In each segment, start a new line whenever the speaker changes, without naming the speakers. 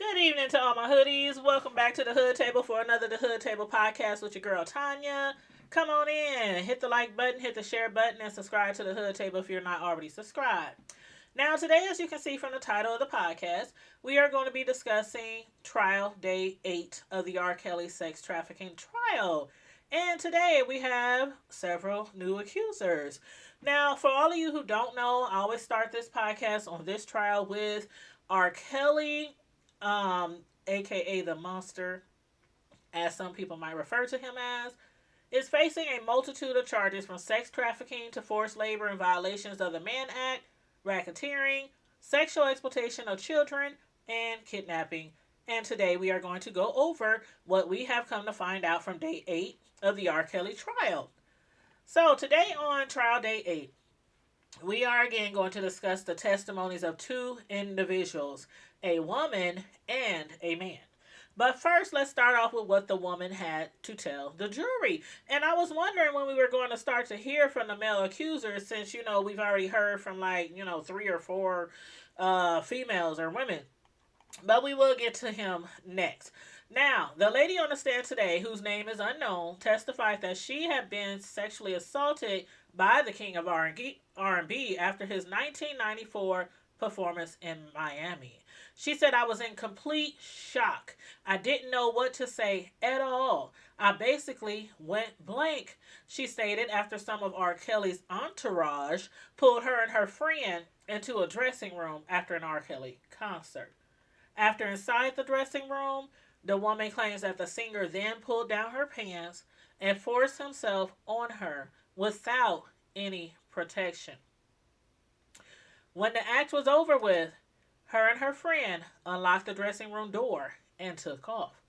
Good evening to all my hoodies. Welcome back to the Hood Table for another The Hood Table podcast with your girl Tanya. Come on in, hit the like button, hit the share button, and subscribe to the Hood Table if you're not already subscribed. Now, today, as you can see from the title of the podcast, we are going to be discussing trial day 8 of the R. Kelly sex trafficking trial. And today we have several new accusers. Now, for all of you who don't know, I always start this podcast on this trial with R. Kelly, aka the monster, as some people might refer to him as, is facing a multitude of charges from sex trafficking to forced labor and violations of the Mann Act, racketeering, sexual exploitation of children, and kidnapping. And today we are going to go over what we have come to find out from day 8 of the R. Kelly trial. So, today on trial day 8, we are again going to discuss the testimonies of two individuals, a woman and a man. But first, let's start off with what the woman had to tell the jury. And I was wondering when we were going to start to hear from the male accusers, since, we've already heard from three or four females or women. But we will get to him next. Now, the lady on the stand today, whose name is unknown, testified that she had been sexually assaulted by the king of R&B after his 1994 performance in Miami. She said, "I was in complete shock. I didn't know what to say at all. I basically went blank," she stated after some of R. Kelly's entourage pulled her and her friend into a dressing room after an R. Kelly concert. After inside the dressing room, the woman claims that the singer then pulled down her pants and forced himself on her without any protection. When the act was over with, her and her friend unlocked the dressing room door and took off.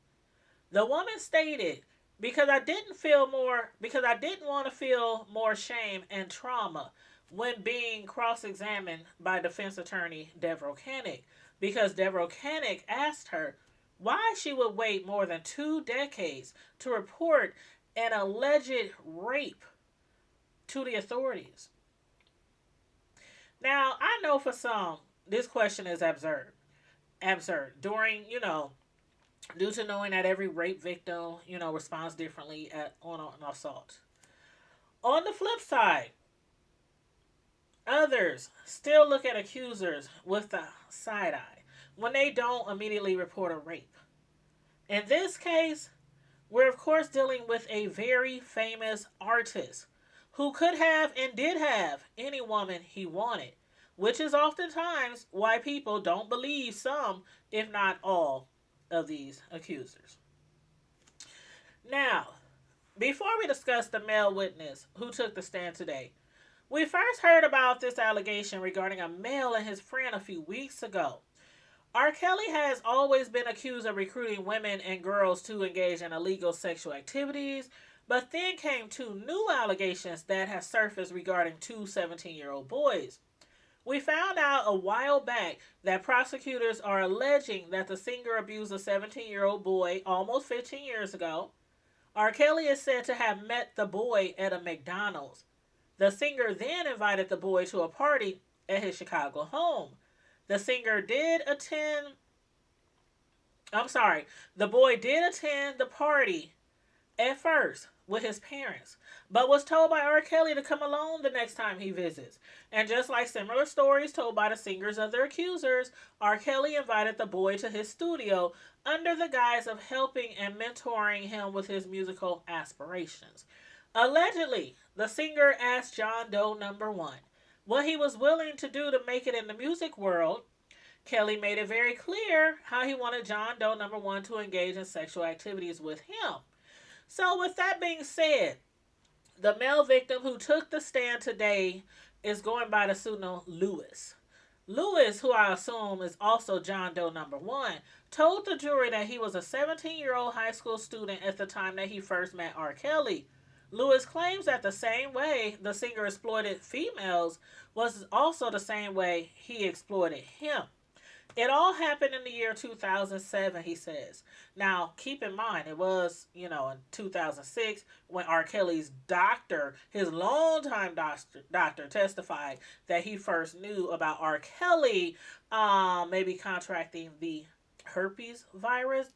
The woman stated, because I didn't want to feel more shame and trauma when being cross-examined by defense attorney Devereaux Koenig, because Devereaux Koenig asked her why she would wait more than 2 decades to report an alleged rape to the authorities. Now, I know for some, this question is absurd. Absurd. Due to knowing that every rape victim, responds differently on an assault. On the flip side, others still look at accusers with the side eye when they don't immediately report a rape. In this case, we're of course dealing with a very famous artist who could have and did have any woman he wanted, which is oftentimes why people don't believe some, if not all, of these accusers. Now, before we discuss the male witness who took the stand today, we first heard about this allegation regarding a male and his friend a few weeks ago. R. Kelly has always been accused of recruiting women and girls to engage in illegal sexual activities, but then came two new allegations that have surfaced regarding two 17-year-old boys. We found out a while back that prosecutors are alleging that the singer abused a 17-year-old boy almost 15 years ago. R. Kelly is said to have met the boy at a McDonald's. The singer then invited the boy to a party at his Chicago home. The singer did attend, the boy did attend the party at first with his parents, but was told by R. Kelly to come alone the next time he visits. And just like similar stories told by the singers of their accusers, R. Kelly invited the boy to his studio under the guise of helping and mentoring him with his musical aspirations. Allegedly, the singer asked John Doe number 1 what he was willing to do to make it in the music world. Kelly made it very clear how he wanted John Doe number 1 to engage in sexual activities with him. So with that being said, the male victim who took the stand today is going by the pseudonym Lewis. Lewis, who I assume is also John Doe number 1, told the jury that he was a 17-year-old high school student at the time that he first met R. Kelly. Lewis claims that the same way the singer exploited females was also the same way he exploited him. It all happened in the year 2007, he says. Now, keep in mind, it was, in 2006 when R. Kelly's doctor, his longtime doctor, testified that he first knew about R. Kelly maybe contracting the herpes virus.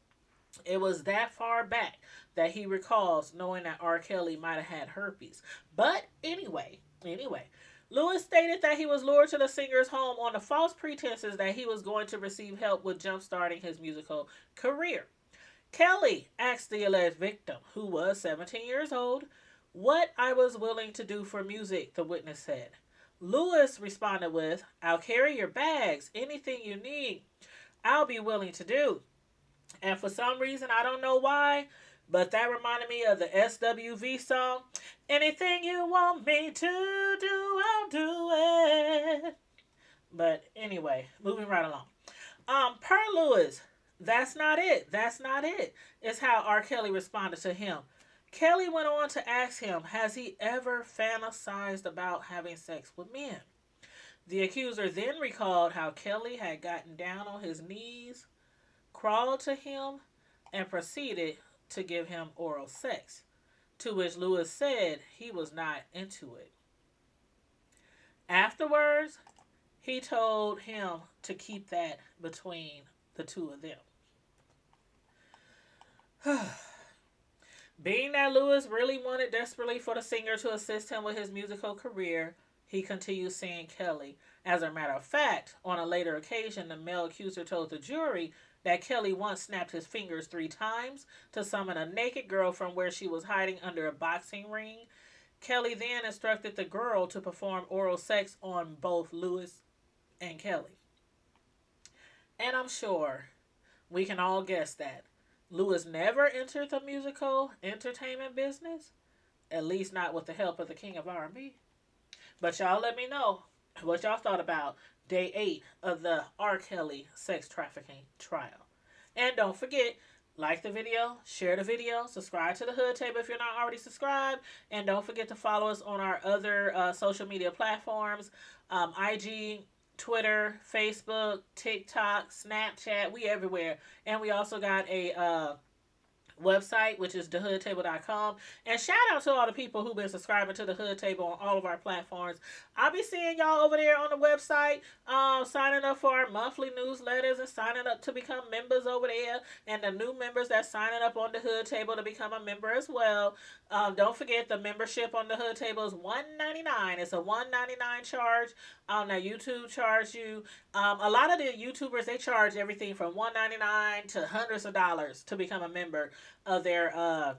It was that far back that he recalls knowing that R. Kelly might have had herpes. But anyway, Lewis stated that he was lured to the singer's home on the false pretenses that he was going to receive help with jumpstarting his musical career. Kelly asked the alleged victim, who was 17 years old, what I was willing to do for music, the witness said. Lewis responded with, I'll carry your bags, anything you need, I'll be willing to do. And for some reason, I don't know why, but that reminded me of the SWV song, Anything You Want Me to Do, I'll Do It. But anyway, moving right along. Per Lewis, that's not it. That's not it. Is how R. Kelly responded to him. Kelly went on to ask him, has he ever fantasized about having sex with men? The accuser then recalled how Kelly had gotten down on his knees, crawled to him, and proceeded to give him oral sex, to which Lewis said he was not into it. Afterwards, he told him to keep that between the two of them. Being that Lewis really wanted desperately for the singer to assist him with his musical career, he continued seeing Kelly. As a matter of fact, on a later occasion, the male accuser told the jury that Kelly once snapped his fingers 3 times to summon a naked girl from where she was hiding under a boxing ring. Kelly then instructed the girl to perform oral sex on both Lewis and Kelly. And I'm sure we can all guess that Lewis never entered the musical entertainment business, at least not with the help of the king of R&B. But y'all let me know what y'all thought about day 8 of the R. Kelly sex trafficking trial. And don't forget, like the video, share the video, subscribe to the Hood Table if you're not already subscribed, and don't forget to follow us on our other social media platforms, IG, Twitter, Facebook, TikTok, Snapchat. We everywhere. And we also got a website, which is thehoodtable.com. And shout out to all the people who've been subscribing to the Hood Table on all of our platforms. I'll be seeing y'all over there on the website, signing up for our monthly newsletters and signing up to become members over there. And the new members that's signing up on the Hood Table to become a member as well. Don't forget, the membership on the Hood Table is $1.99. It's a $1.99 charge. Now YouTube charge you. A lot of the YouTubers, they charge everything from $1.99 to hundreds of dollars to become a member of their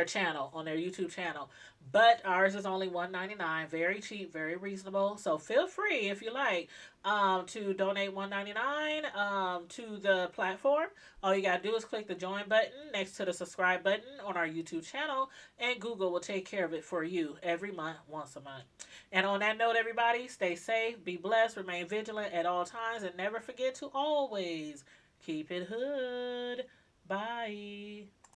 channel, on their YouTube channel. But ours is only $1.99, very cheap, very reasonable. So feel free, if you like, to donate $1.99 to the platform. All you gotta do is click the join button next to the subscribe button on our YouTube channel, and Google will take care of it for you every month, once a month. And on that note, everybody, stay safe, be blessed, remain vigilant at all times, and never forget to always keep it hood. Bye.